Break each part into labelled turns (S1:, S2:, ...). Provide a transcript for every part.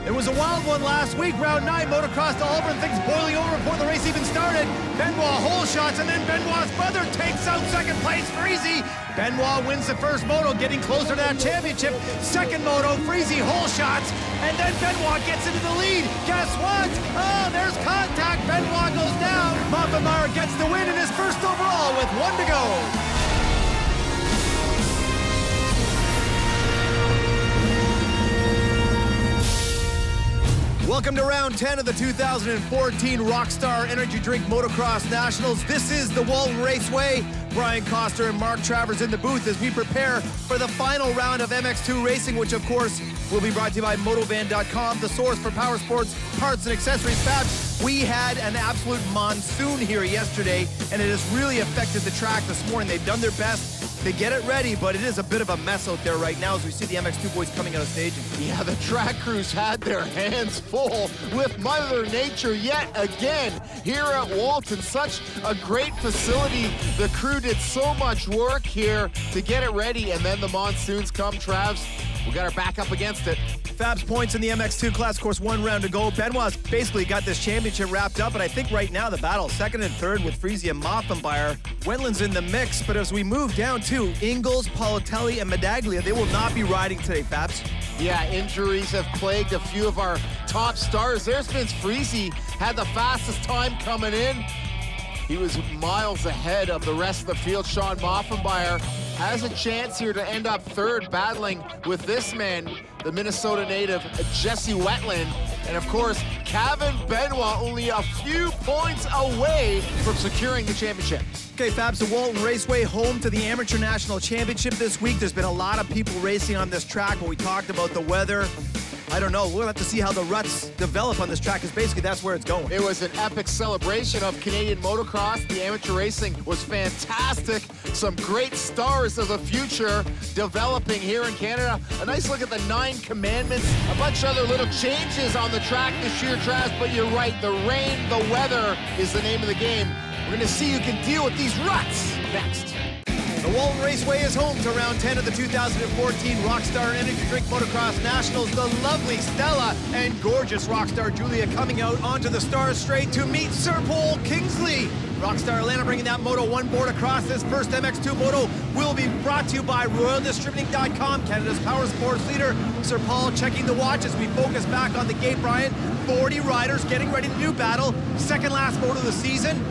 S1: It was a wild one last week, round 9, motocross to Auburn, things boiling over before the race even started. Benoit hole shots, and then Benoit's brother takes out second place, Freezy. Benoit wins the first moto, getting closer to that championship. Second moto, Freezy hole shots, and then Benoit gets into the lead. Guess what? Oh, there's contact. Benoit goes down. Maffenbauer gets the win in his first overall with 1 to go. Welcome to round 10 of the 2014 Rockstar Energy Drink Motocross Nationals. This is the Walton Raceway. Brian Coster and Mark Travers in the booth as we prepare for the final round of MX2 racing, which of course will be brought to you by Motovan.com, the source for power sports, parts and accessories. Fab, we had an absolute monsoon here yesterday, and it has really affected the track this morning. They've done their best to get it ready, but it is a bit of a mess out there right now as we see the MX2 boys coming out of staging.
S2: Yeah, the track crews had their hands full with Mother Nature yet again here at Walton. Such a great facility. The crew did so much work here to get it ready, and then the monsoons come, Travs. We got our back up against it.
S1: Fab's points in the MX2 class, of course, 1 round to go. Benoit's basically got this championship wrapped up, and I think right now the battle, second and third with Freezy and Maffenbauer. Wendland's in the mix, but as we move down to Ingles, Politelli, and Medaglia, they will not be riding today, Fabs.
S2: Yeah, injuries have plagued a few of our top stars. There's Vince Freezy, had the fastest time coming in. He was miles ahead of the rest of the field. Sean Maffenbauer has a chance here to end up third, battling with this man, the Minnesota native, Jesse Wetland. And of course, Kevin Benoit only a few points away from securing the championship.
S1: Okay, Fabs, the Walton Raceway, home to the Amateur National Championship this week. There's been a lot of people racing on this track. When we talked about the weather, I don't know. We'll have to see how the ruts develop on this track, because basically that's where it's going.
S2: It was an epic celebration of Canadian motocross. The amateur racing was fantastic. Some great stars of the future developing here in Canada. A nice look at the 9 commandments. A bunch of other little changes on the track this year, Travis, but you're right. The rain, the weather is the name of the game. We're going to see who can deal with these ruts next.
S1: The Walton Raceway is home to round 10 of the 2014 Rockstar Energy Drink Motocross Nationals. The lovely Stella and gorgeous Rockstar Julia coming out onto the Stars Straight to meet Sir Paul Kingsley. Rockstar Atlanta bringing that Moto 1 board across. This first MX2 Moto will be brought to you by RoyalDistributing.com, Canada's power sports leader. Sir Paul checking the watch as we focus back on the gate, Brian. 40 riders getting ready to do battle. Second last Moto of the season.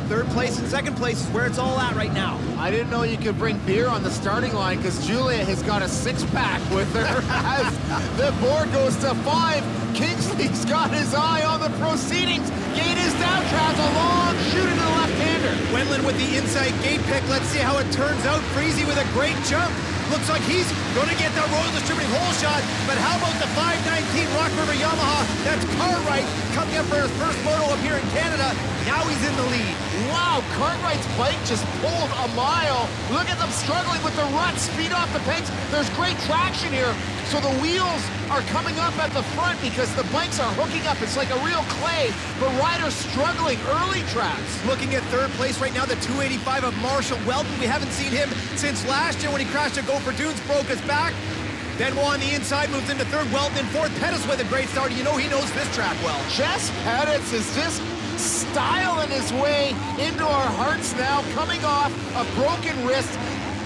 S1: Third place and second place is where it's all at right now.
S2: I didn't know you could bring beer on the starting line, because Julia has got a 6-pack with her as the board goes to 5. Kingsley's got his eye on the proceedings. Gate is down, Travis, a long shoot into the left-hander.
S1: Wendland with the inside gate pick. Let's see how it turns out. Freezy with a great jump. Looks like he's going to get that Royal Distributing hole shot, but how about the 519 Rock River Yamaha? That's Cartwright coming up for his first moto up here in Canada. Now he's in the lead.
S2: Wow, Cartwright's bike just pulled a mile. Look at them struggling with the ruts, speed off the pegs. There's great traction here, so the wheels are coming up at the front because the bikes are hooking up. It's like a real clay, but riders struggling early, tracks.
S1: Looking at third place right now, the 285 of Marshall Weldon. We haven't seen him since last year when he crashed at Gopher Dunes, broke his back. Benoit on the inside moves into third, Weldon in fourth. Pettis with a great start. You know he knows this track well.
S2: Jess Pettis is just styling his way into our hearts now, coming off a broken wrist,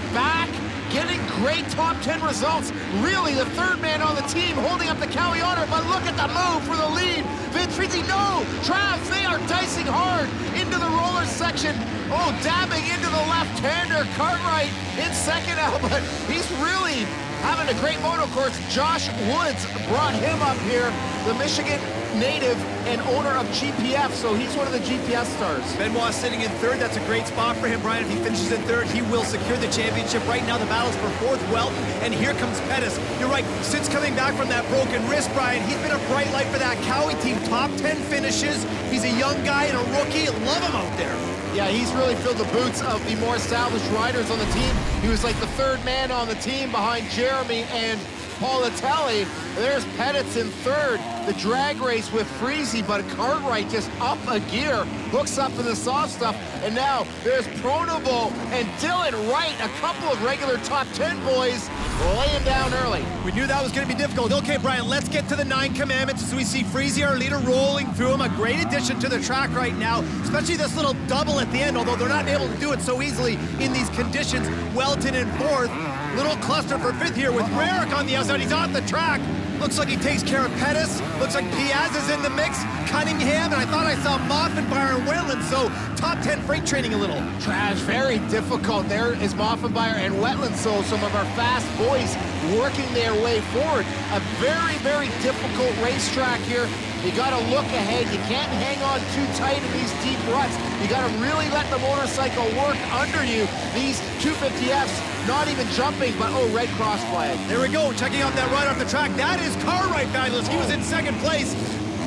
S2: back, getting great top 10 results. Really the third man on the team holding up the Cowie honor, but look at the move for the lead. Vince Freezy, no! Travs, they are dicing hard into the roller section. Oh, dabbing into the left-hander. Cartwright in second now, but he's really having a great moto course. Josh Woods brought him up here, the Michigan native and owner of GPS, so he's one of the GPS stars.
S1: Benoit sitting in third. That's a great spot for him, Brian. If he finishes in third, he will secure the championship. Right now, the battle's for fourth, Weldon, and here comes Pettis. You're right, since coming back from that broken wrist, Brian, he's been a bright light for that Cowie team. Top 10 finishes. He's a young guy and a rookie. Love him out there.
S2: Yeah, he's really filled the boots of the more established riders on the team. He was like the third man on the team behind Jeremy and Politelli. There's Pettis in third. The drag race with Freese, but Cartwright just up a gear, hooks up in the soft stuff, and now there's Pronovo and Dylan Wright, a couple of regular top 10 boys laying down early.
S1: We knew that was going to be difficult. Okay, Brian, let's get to the 9 commandments as we see Freese, our leader, rolling through them. A great addition to the track right now, especially this little double at the end, although they're not able to do it so easily in these conditions. Welton in fourth. Little cluster for fifth here with Rarick on the outside. He's off the track. Looks like he takes care of Pettis. Looks like Piaz is in the mix. Cunningham, and I thought I saw Moffenbauer and Wetland, so top 10 freight training a little.
S2: Trash, very difficult. There is Moffenbauer and Wetland, so some of our fast boys working their way forward. A very, very difficult racetrack here. You got to look ahead. You can't hang on too tight in these deep ruts. You got to really let the motorcycle work under you. These 250Fs not even jumping, but oh, red cross flag.
S1: There we go, checking out that ride off the track. That is Cartwright, fabulous. He was in second place.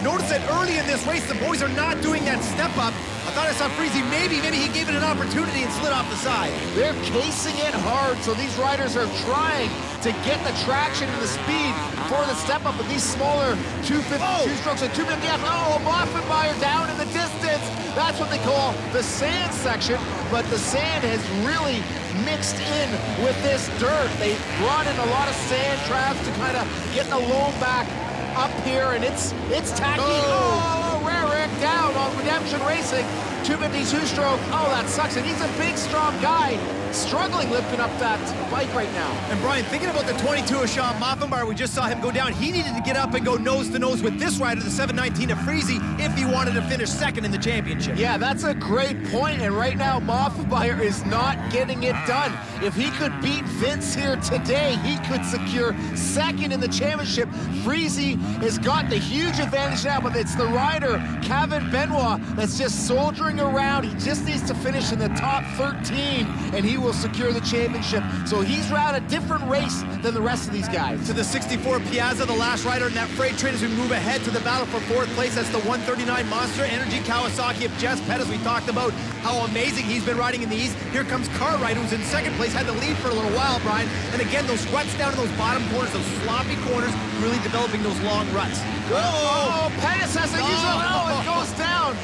S1: Notice that early in this race, the boys are not doing that step up. I thought I saw Freese, maybe he gave it an opportunity and slid off the side.
S2: They're casing it hard, so these riders are trying to get the traction and the speed for the step up of these smaller 250 two-strokes and 250F. Oh, Moffenbauer down in the distance. That's what they call the sand section, but the sand has really mixed in with this dirt. They brought in a lot of sand traps to kind of get the loam back up here, and it's tacky. Oh, Rarick down on Redemption Racing. 252 stroke. Oh, that sucks. And he's a big, strong guy, struggling lifting up that bike right now.
S1: And Brian, thinking about the 22 of Sean Moffenbauer, we just saw him go down. He needed to get up and go nose to nose with this rider, the 719 of Freese, if he wanted to finish second in the championship.
S2: Yeah, that's a great point. And right now, Moffenbauer is not getting it done. If he could beat Vince here today, he could secure second in the championship. Freese has got the huge advantage now, but it's the rider, Kevin Benoit, that's just soldiering around. He just needs to finish in the top 13, and he will secure the championship. So he's ran a different race than the rest of these guys.
S1: To the 64 Piazza, the last rider in that freight train as we move ahead to the battle for fourth place. That's the 139 Monster Energy Kawasaki of Jess Pettis. We talked about how amazing he's been riding in the East. Here comes Cartwright, who's in second place, had the lead for a little while, Brian. And again, those ruts down in those bottom corners, those sloppy corners, really developing those long ruts.
S2: Oh, Pettis has to use it. Oh, it goes down.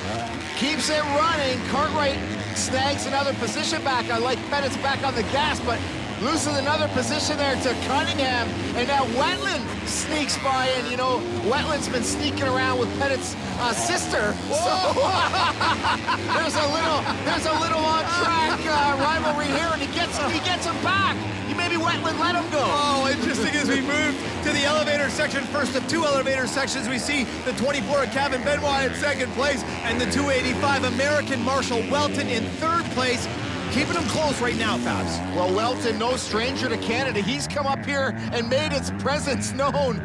S2: Keeps it running. Cartwright snags another position back. I like Pettis back on the gas, but loses another position there to Cunningham. And now Wetland sneaks by, and you know, Wetland's been sneaking around with Pettis' sister. So there's a little on-track rivalry here, and he gets him back. Maybe Wetland let him go.
S1: Oh, interesting as we move to the elevator section. First of two elevator sections, we see the 24 of Kevin Benoit in second place and the 285 American Marshall Welton in third place. Keeping him close right now, Fabs.
S2: Well, Welton, no stranger to Canada. He's come up here and made his presence known.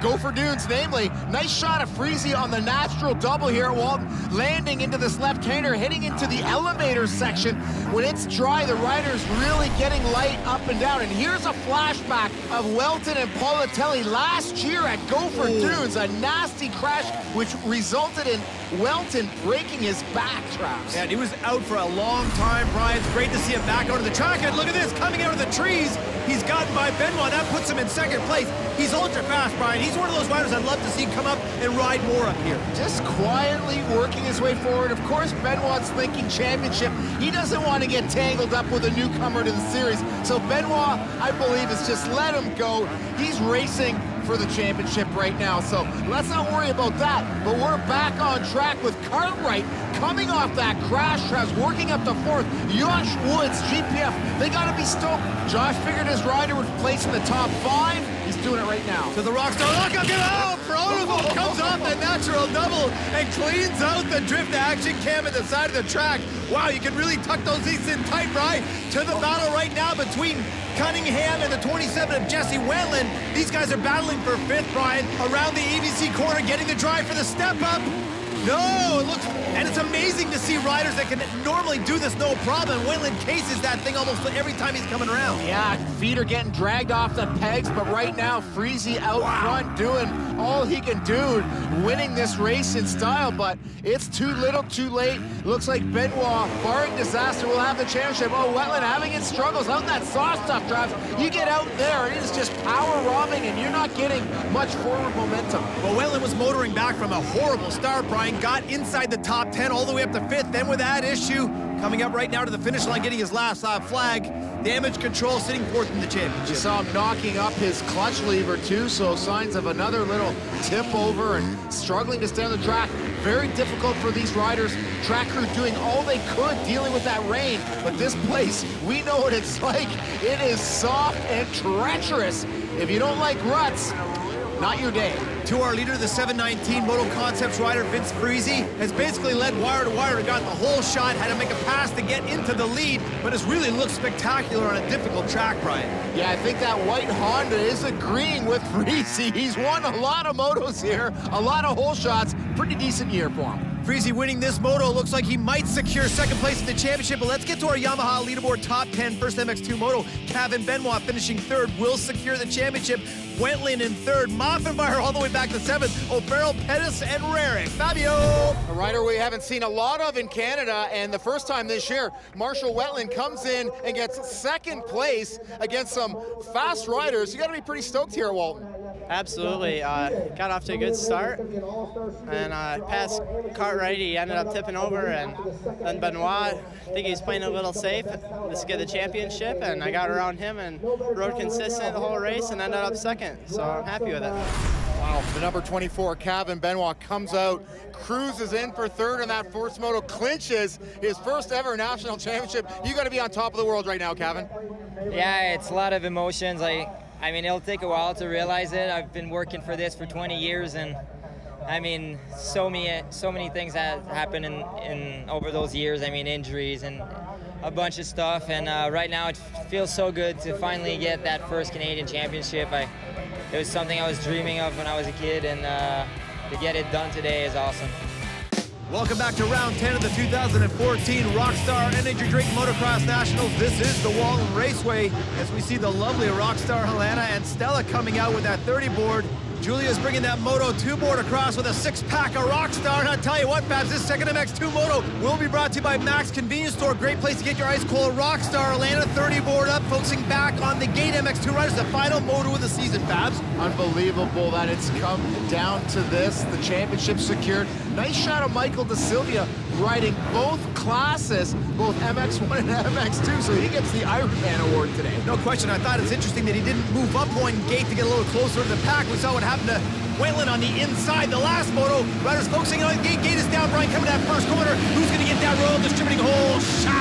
S2: Gopher Dunes, namely. Nice shot of Freese on the natural double here at Walton, landing into this left-hander, heading into the elevator section. When it's dry, the rider's really getting light up and down. And here's a flashback of Welton and Politelli last year at Gopher Dunes. A nasty crash, which resulted in Welton breaking his back, Traps.
S1: Yeah, and he was out for a long time, Brian. It's great to see him back onto the track, and look at this, coming out of the trees. He's gotten by Benoit. That puts him in second place. He's ultra fast, Brian. He's one of those riders I'd love to see come up and ride more up here.
S2: Just quietly working his way forward. Of course, Benoit's thinking championship. He doesn't want to get tangled up with a newcomer to the series. So Benoit, I believe, is just let him go. He's racing for the championship right now, so let's not worry about that. But we're back on track with Cartwright coming off that crash, working up to fourth. Josh Woods, GPF, they got to be stoked. Josh figured his rider would place in the top 5. He's doing it right now.
S1: To the Rockstar, look up, get out! Pronovo comes off that natural double and cleans out the drift action cam at the side of the track. Wow, you can really tuck those seats in tight, Brian. To the battle right now between Cunningham and the 27 of Jesse Wetland. These guys are battling for fifth, Brian, around the EBC corner, getting the drive for the step up. No, it looks, and it's amazing to see riders that can normally do this no problem. Wetland cases that thing almost every time he's coming around.
S2: Yeah, feet are getting dragged off the pegs, but right now, Freezy out front doing all he can do, winning this race in style, but it's too little, too late. Looks like Benoit, barring disaster, will have the championship. Oh, Wetland having its struggles out in that soft stuff, Travis. You get out there, it is just power robbing, and you're not getting much forward momentum.
S1: Well, Wetland was motoring back from a horrible start, Brian, got inside the top 10 all the way up to 5th, then with that issue, coming up right now to the finish line, getting his last flag. Damage control, sitting 4th in the championship.
S2: You saw him knocking up his clutch lever too, so signs of another little tip over and struggling to stay on the track. Very difficult for these riders. Track crew doing all they could dealing with that rain, but this place, we know what it's like. It is soft and treacherous. If you don't like ruts, not your day.
S1: To our leader, the 719 Moto Concepts rider, Vince Freezy, has basically led wire to wire and got the whole shot, had to make a pass to get into the lead, but has really looked spectacular on a difficult track, Brian.
S2: Yeah, I think that white Honda is agreeing with Freezy. He's won a lot of motos here, a lot of hole shots. Pretty decent year for him.
S1: Freezy winning this moto, looks like he might secure 2nd place in the championship, but let's get to our Yamaha leaderboard top 10 first MX2 moto. Kevin Benoit finishing 3rd, will secure the championship. Wetland in 3rd, Moffenbauer all the way back to 7th, O'Farrell, Pettis, and Rarick. Fabio!
S2: A rider we haven't seen a lot of in Canada, and the first time this year, Marshall Wetland comes in and gets 2nd place against some fast riders. You gotta be pretty stoked here, Walton.
S3: Absolutely. Got off to a good start, and past Cartwright, he ended up tipping over, and then Benoit, I think he's playing a little safe to get the championship, and I got around him and rode consistent the whole race and ended up 2nd, so I'm happy with it.
S2: Wow, the number 24, Kevin Benoit, comes out, cruises in for 3rd in that Force Moto, clinches his first ever national championship. You got to be on top of the world right now, Kevin.
S4: Yeah, it's a lot of emotions. I mean, it'll take a while to realize it. I've been working for this for 20 years, and I mean, so many things that happened in over those years. I mean, injuries and a bunch of stuff. And right now, it feels so good to finally get that first Canadian championship. It was something I was dreaming of when I was a kid, and to get it done today is awesome.
S1: Welcome back to round 10 of the 2014 Rockstar Energy Drink Motocross Nationals. This is the Walton Raceway as we see the lovely Rockstar Helena and Stella coming out with that 30 board. Julia's bringing that Moto 2 board across with a 6-pack of Rockstar. And I'll tell you what, Babs, this 2nd MX2 Moto will be brought to you by Max Convenience Store. Great place to get your ice cold Rockstar Atlanta 30 board up, focusing back on the Gate MX2 riders, the final Moto of the season, Babs.
S2: Unbelievable that it's come down to this. The championship secured. Nice shot of Michael De Silva riding both classes, both MX1 and MX2, so he gets the Ironman award today.
S1: No question. I thought it's interesting that he didn't move up one gate to get a little closer to the pack. We saw what happened to Wetland on the inside. The last moto, riders focusing on the gate. Gate is down. Brian coming to that first corner. Who's going to get that roll? Distributing whole shot.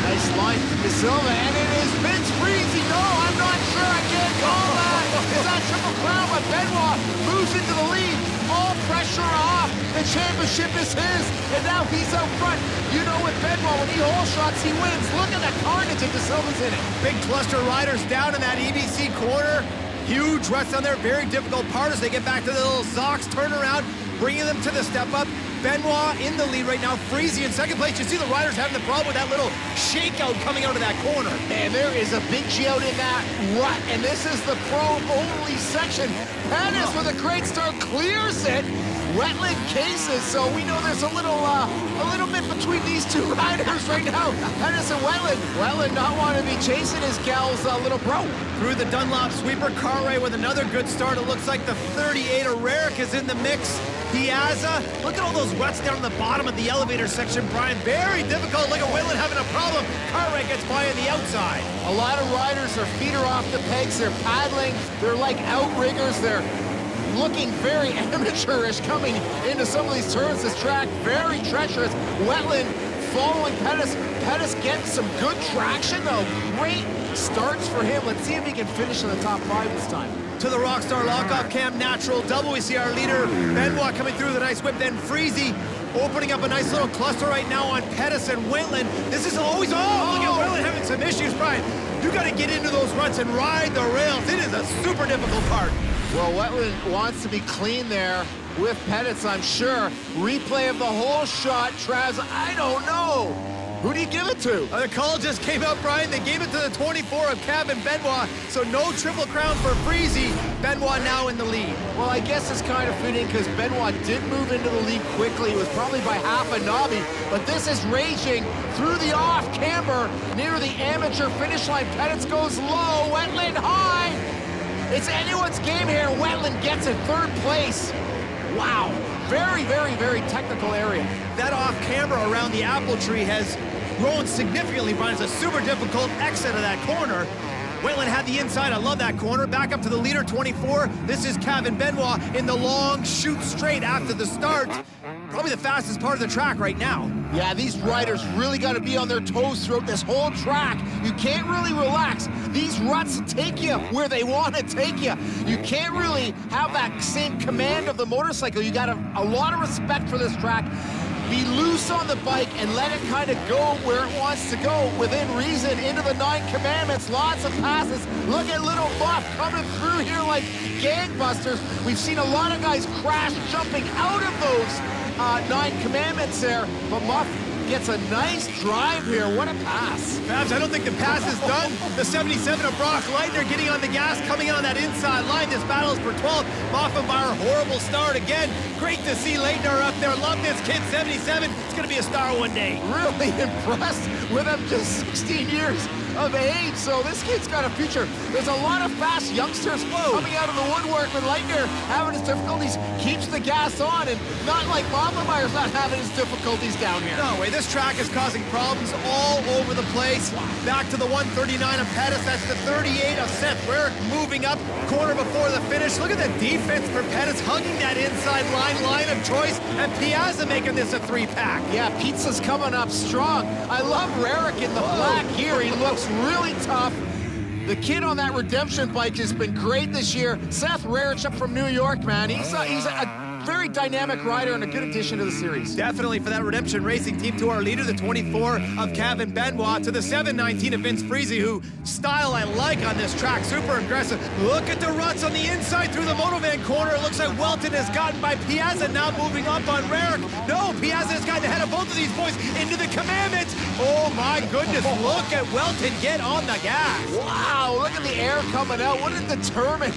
S2: Nice line from De Silva, and it is Vince Freezy. No, I'm not sure. I can't call that. Is that Triple Crown? But Benoit moves into the lead. All pressure off. The championship is his, and now he's out front. You know, with Benoit, when he hole shots, he wins. Look at the carnage, and De Silva's in it.
S1: Big cluster riders down in that EBC corner. Huge ruts down there. Very difficult part as they get back to the little Zox turnaround, bringing them to the step up. Benoit in the lead right now. Freezy in 2nd place. You see the riders having the problem with that little shakeout coming out of that corner.
S2: And there is a big G out in that rut, and this is the pro-only section. Pettis with a great start, clears it. Wetland cases, so we know there's a little bit between these two riders right now. Pettis and Wetland. Wetland not wanting to be chasing his gal's little bro.
S1: Through the Dunlop sweeper, Cartwright with another good start. It looks like the 38 of Rarick is in the mix. Piazza, look at all those ruts down the bottom of the elevator section, Brian. Very difficult. Look at Wetland having a problem. Cartwright gets by on the outside.
S2: A lot of riders, their feet are off the pegs. They're paddling. They're like outriggers. They're looking very amateurish coming into some of these turns. This track very treacherous. Wetland following Pettis. Pettis getting some good traction though. Great starts for him. Let's see if he can finish in the top 5 this time.
S1: To the Rockstar Lockoff Cam natural double. We see our leader Benoit coming through with a nice whip. Then Freezy opening up a nice little cluster right now on Pettis and Wetland. This is always look at Wetland having some issues, Brian. You got to get into those ruts and ride the rails. It is a super difficult part.
S2: Well, Wetland wants to be clean there. with Pettis, I'm sure. Replay of the whole shot. Traz, I don't know. Who do you give it to?
S1: The call just came out, Brian. They gave it to the 24 of Kevin Benoit, so no Triple Crown for Freese. Benoit now in the lead.
S2: Well, I guess it's kind of fitting because Benoit did move into the lead quickly. It was probably by half a knobby, but this is raging through the off-camber near the amateur finish line. Pettis goes low, Wetland high. It's anyone's game here. Wetland gets it, third place. Wow, very, very, very technical area.
S1: That off-camber around the apple tree has grown significantly, Brian. It's a super difficult exit of that corner. Wetland had the inside. I love that corner. Back up to the leader, 24. This is Kevin Benoit in the long shoot straight after the start. Probably the fastest part of the track right now.
S2: Yeah, these riders really got to be on their toes throughout this whole track. You can't really relax. These ruts take you where they want to take you. You can't really have that same command of the motorcycle. You got a lot of respect for this track. Be loose on the bike and let it kind of go where it wants to go within reason into the 9 commandments. Lots of passes. Look at little Muff coming through here like gangbusters. We've seen a lot of guys crash jumping out of those 9 commandments there, but Muff gets a nice drive here. What a pass.
S1: Fabs, I don't think the pass is done. The 77 of Brock Leitner getting on the gas, coming in on that inside line. This battle is for 12th. Moffenbauer, horrible start again. Great to see Leitner up there. Love this kid, 77. It's going to be a star one day.
S2: Really impressed with him, just 16 years of age, so this kid's got a future. There's a lot of fast youngsters coming out of the woodwork when Leitner having his difficulties, keeps the gas on, and not like Moffenbauer's not having his difficulties down here.
S1: No way, this track is causing problems all over the place. Back to the 139 of Pettis, that's the 38 of Seth Rarick moving up, corner before the finish. Look at the defense for Pettis, hugging that inside line of choice, and Piazza making this a 3-pack.
S2: Yeah, Pizza's coming up strong. I love Rarick in the black here. He looks really tough. The kid on that redemption bike has been great this year. Seth Rarick up from New York, man. He's a very dynamic rider and a good addition to the series.
S1: Definitely for that Redemption Racing team. To our leader, the 24 of Kevin Benoit, to the 719 of Vince Friese, who style I like on this track, super aggressive. Look at the ruts on the inside through the Motovan corner. It looks like Welton has gotten by Piazza, now moving up on Rarick. No, Piazza has gotten ahead of both of these boys into the commandments. Oh my goodness, look at Welton get on the gas.
S2: Wow, look at the air coming out. What a determined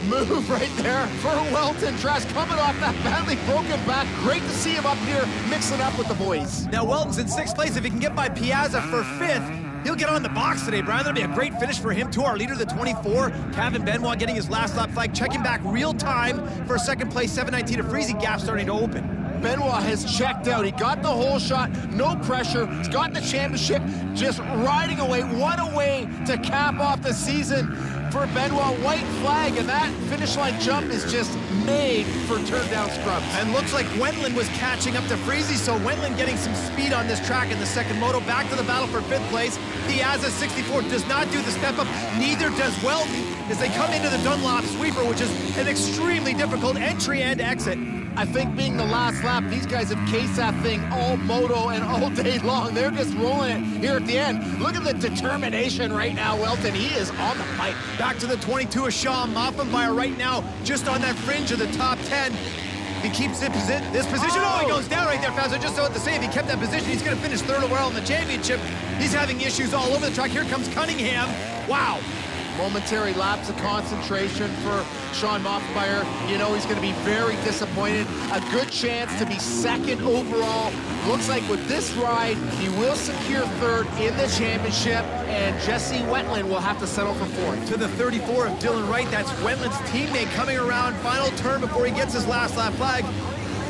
S2: move right there for Welton. Trash coming off that badly broken back. Great to see him up here mixing up with the boys.
S1: Now Welton's in 6th place. If he can get by Piazza for 5th, he'll get on the box today, Brian. That'll be a great finish for him. To our leader, the 24, Kevin Benoit, getting his last lap flag, checking back real time for 2nd place, 719 of Friese. Gap starting to open.
S2: Benoit has checked out. He got the whole shot, no pressure. He's got the championship, just riding away. What a way to cap off the season for Benoit. White flag, and that finish line jump is just made for turn down scrubs.
S1: And looks like Wendland was catching up to Friese, so Wendland getting some speed on this track in the second moto. Back to the battle for 5th place. Piazza, 64, does not do the step up. Neither does Welton as they come into the Dunlop sweeper, which is an extremely difficult entry and exit.
S2: I think being the last lap, these guys have cased that thing all moto and all day long. They're just rolling it here at the end. Look at the determination right now, Welton. He is on the bike.
S1: Back to the 22 of Sean Moffenbauer right now, just on that fringe of the top 10. He keeps this position. Oh, he goes down right there, fans. I just want to say, if he kept that position, he's going to finish 3rd overall in the championship. He's having issues all over the track. Here comes Cunningham. Wow.
S2: Momentary lapse of concentration for Sean Moffenbauer. You know he's going to be very disappointed. A good chance to be 2nd overall. Looks like with this ride, he will secure 3rd in the championship, and Jesse Wetland will have to settle for 4th.
S1: To the 34 of Dylan Wright, that's Wetland's teammate coming around, final turn before he gets his last lap flag.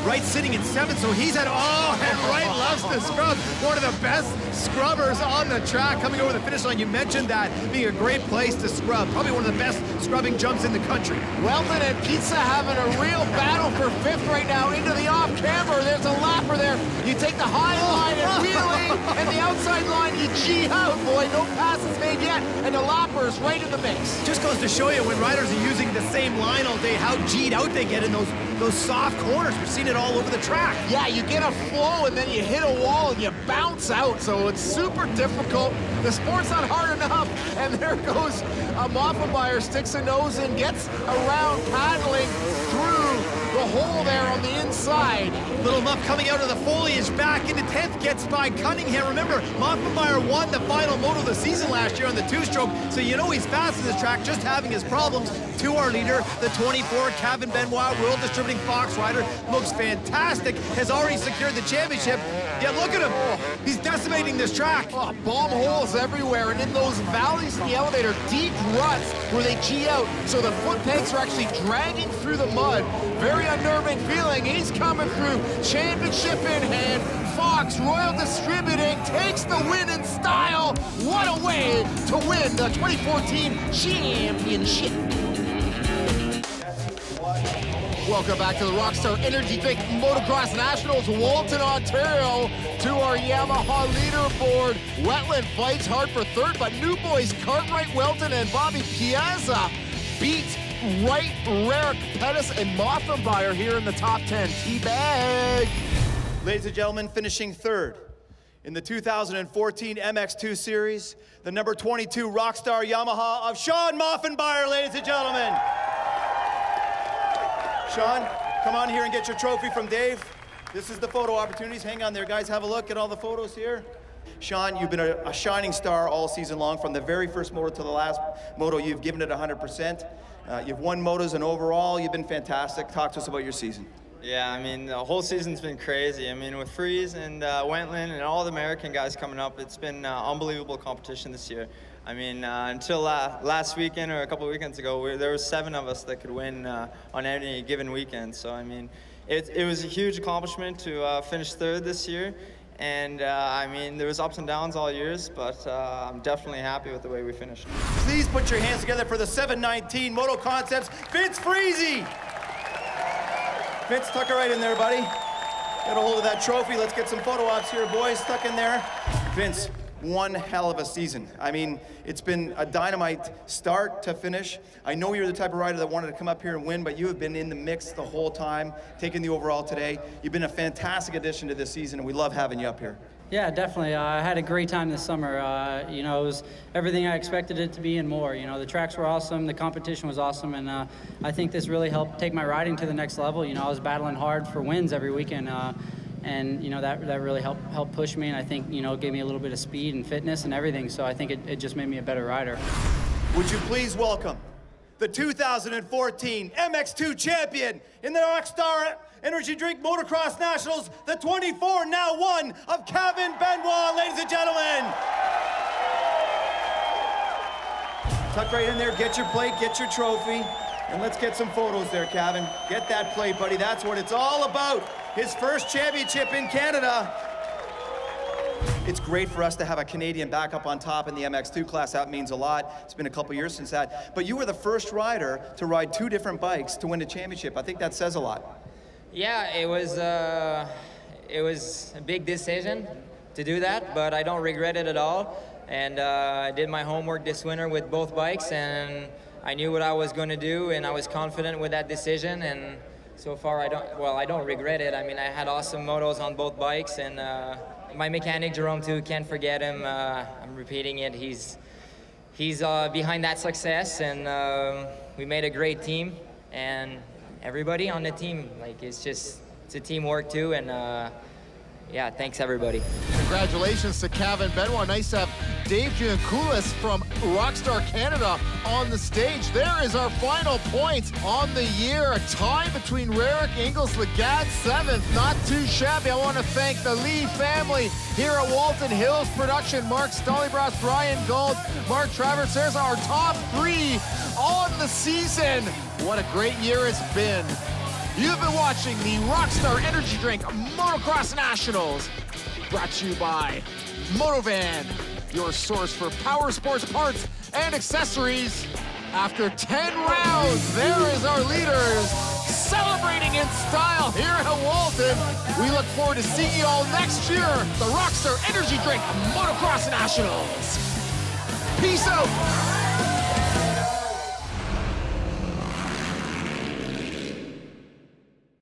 S1: Wright sitting in 7th, so he's at, and Wright loves to scrub. One of the best scrubbers on the track coming over the finish line. You mentioned that being a great place to scrub. Probably one of the best scrubbing jumps in the country.
S2: Welton and Pizza having a real battle for 5th right now into the off-camber. There's a lapper there. You take the high line and wheeling, and the outside line, you G out, boy. No passes made yet, and the lapper is right in the mix.
S1: Just goes to show you when riders are using the same line all day, how G'd out they get in those soft corners. We've seen it all over the track.
S2: Yeah, you get a flow and then you hit a wall and you bounce out, so it's super difficult. The sport's not hard enough, and there goes Moffenbauer, sticks a nose in, gets around paddling through the hole there on inside.
S1: Little Muff coming out of the foliage, back into 10th, gets by Cunningham. Remember, Moffenbauer won the final moto of the season last year on the two-stroke, so you know he's fast in this track, just having his problems. To our leader, the 24, Kevin Benoit, World Distributing Fox rider, looks fantastic, has already secured the championship. Yeah, look at him. He's decimating this track.
S2: Oh, bomb holes everywhere, and in those valleys in the elevator, deep ruts where they G out, so the foot pegs are actually dragging through the mud. Very unnerving feeling. He's coming through, championship in hand. Fox Royal Distributing takes the win in style. What a way to win the 2014 championship. Welcome back to the Rockstar Energy Drink Motocross Nationals, Walton, Ontario. To our Yamaha leaderboard. Wetland fights hard for third, but New Boys, Cartwright, Welton, and Bobby Piazza beat Wright, Rarick, Pettis, and Moffenbauer here in the top 10. T-Bag.
S1: Ladies and gentlemen, finishing third in the 2014 MX2 Series, the number 22 Rockstar Yamaha of Sean Moffenbauer, ladies and gentlemen. Sean, come on here and get your trophy from Dave. This is the photo opportunities. Hang on there, guys. Have a look at all the photos here. Sean, you've been a shining star all season long. From the very first moto to the last moto, you've given it 100%. You've won motos, and overall, you've been fantastic. Talk to us about your season.
S5: Yeah, I mean, the whole season's been crazy. I mean, with Freeze and Wentland and all the American guys coming up, it's been unbelievable competition this year. I mean, until last weekend or a couple of weekends ago, there were 7 of us that could win on any given weekend. So, I mean, it was a huge accomplishment to finish third this year. And, I mean, there was ups and downs all years, but I'm definitely happy with the way we finished.
S1: Please put your hands together for the 719 Moto Concepts, Vince Freezy. Vince, tuck it right in there, buddy. Get a hold of that trophy. Let's get some photo ops here, boys. Tuck in there. Vince, one hell of a season. I mean, it's been a dynamite start to finish. I know you're the type of rider that wanted to come up here and win, but you have been in the mix the whole time, taking the overall today. You've been a fantastic addition to this season, and we love having you up here.
S6: Yeah, definitely. I had a great time this summer. You know, it was everything I expected it to be and more. You know, the tracks were awesome, the competition was awesome, and I think this really helped take my riding to the next level. You know, I was battling hard for wins every weekend, and you know, that really helped push me, and I think, you know, it gave me a little bit of speed and fitness and everything, so I think it just made me a better rider.
S1: Would you please welcome the 2014 MX2 champion in the Rockstar Energy Drink Motocross Nationals, the 24, now 1 of Kevin Benoit, ladies and gentlemen. Tuck right in there, get your plate, get your trophy, and let's get some photos there, Kevin. Get that plate, buddy, that's what it's all about. His first championship in Canada. It's great for us to have a Canadian back up on top in the MX2 class. That means a lot. It's been a couple years since that. But you were the first rider to ride 2 different bikes to win a championship. I think that says a lot.
S4: Yeah, it was a big decision to do that, but I don't regret it at all. And I did my homework this winter with both bikes, and I knew what I was going to do, and I was confident with that decision. And so far, I don't regret it. I mean, I had awesome motos on both bikes, and my mechanic Jerome too, can't forget him. I'm repeating it. He's behind that success, and we made a great team. And everybody on the team, like, it's a teamwork too. And yeah, thanks everybody.
S2: Congratulations to Kevin Benoit. Nice to have Dave Giancoulis from Rockstar Canada on the stage. There is our final points on the year. A tie between Rarick, Ingles, Lagat, 7th. Not too shabby. I want to thank the Lee family here at Walton Hills Production. Mark Stollybross, Brian Gold, Mark Travers. There's our top 3 on the season. What a great year it's been. You've been watching the Rockstar Energy Drink Motocross Nationals, brought to you by Motovan, your source for power sports parts and accessories. After 10 rounds, there is our leaders celebrating in style here at Walton. We look forward to seeing you all next year, the Rockstar Energy Drink Motocross Nationals. Peace out.